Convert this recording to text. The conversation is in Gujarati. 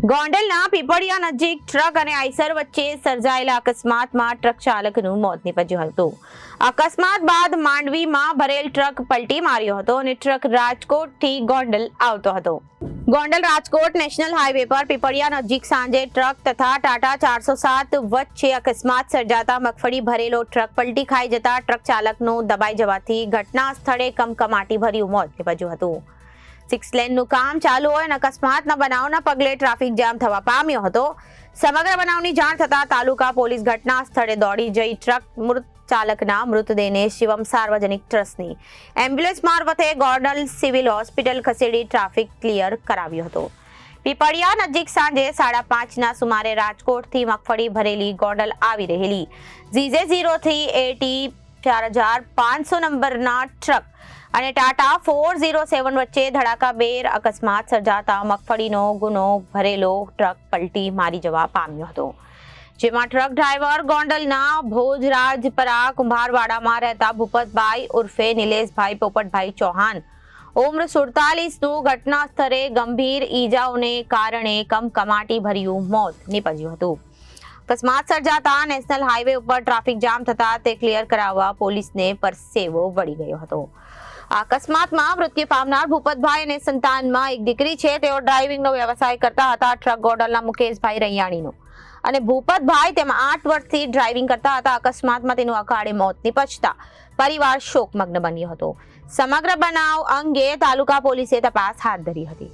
ગોંડલના પીપળિયા નજીક ટ્રક અને આઈસર વચ્ચે સર્જાયેલા અકસ્માતમાં ટ્રક ચાલકનું મોત નીપજ્યું હતું. અકસ્માત બાદ માંડવીમાં ભરેલ ટ્રક પલટી માર્યો હતો અને ટ્રક રાજકોટથી ગોંડલ આવતો હતો. ગોંડલ રાજકોટ નેશનલ હાઈવે પર પીપળિયા નજીક સાંજે ટ્રક તથા ટાટા 407 વચ્ચે અકસ્માત સર્જાતા મગફળી ભરેલો ટ્રક પલટી ખાઈ જતા ટ્રક ચાલકનું દબાઈ જવાથી ઘટના સ્થળે કમકમાટી ભર્યું મોત નીપજ્યું હતું. 6 લેનનું કામ ચાલુ હોય અને અકસ્માતના બનાવના પગલે ટ્રાફિક જામ થવા પામ્યો હતો. સમગ્ર બનાવની જાણ થતા તાલુકા પોલીસ ઘટના સ્થળે દોડી જઈ ટ્રક મૃત ચાલકના મૃતદેહને શિવમ સાર્વજનિક ટ્રસ્ટની એમ્બ્યુલન્સ મારફતે ગોંડલ સિવિલ હોસ્પિટલ ખસેડી ટ્રાફિક ક્લિયર કરાવ્યો હતો. પીપળિયા નજીક સાંજે 5:30ના સુમારે રાજકોટથી મગફળી ભરેલી ગોંડલ આવી રહેલી ZJ0 થી AT 4500 નંબરના ટ્રક અને ટાટા 407 વચ્ચે ધડાકાભેર અકસ્માત સર્જાતા મગફળીનો ગુનો ભરેલો ટ્રક પલટી મારી જવા પામ્યો હતો. જેમાં ટ્રક ડ્રાઈવર ગોંડલના ભોજરાજપરા કુંભારવાડામાં રહેતા ભૂપતભાઈ ઉર્ફે નિલેશભાઈ પોપટભાઈ ચૌહાણ ઉંમર 47નું ઘટના સ્થળે ગંભીર ઈજાઓને કારણે કમકમાટી ભર્યું મોત નીપજ્યું હતું. અકસ્માત સર્જાતા નેશનલ હાઈવે ઉપર ટ્રાફિક જામ થતા તે ક્લિયર કરાવવા પોલીસને પરસેવો વળી ગયો હતો. આ અકસ્માતમાં મૃત્યુ પામનાર ભૂપતભાઈ અને સંતાનમાં એક દીકરી છે. તેઓ ડ્રાઇવિંગનો વ્યવસાય કરતા હતા. ટ્રક ગોંડલના મુકેશભાઈ રૈયાણીનો અને ભૂપતભાઈ તેમાં 8 વર્ષથી ડ્રાઇવિંગ કરતા હતા. અકસ્માતમાં તેનું અકાળે મોત નીપજતા પરિવાર શોકમગ્ન બન્યો હતો. સમગ્ર બનાવ અંગે તાલુકા પોલીસે તપાસ હાથ ધરી હતી.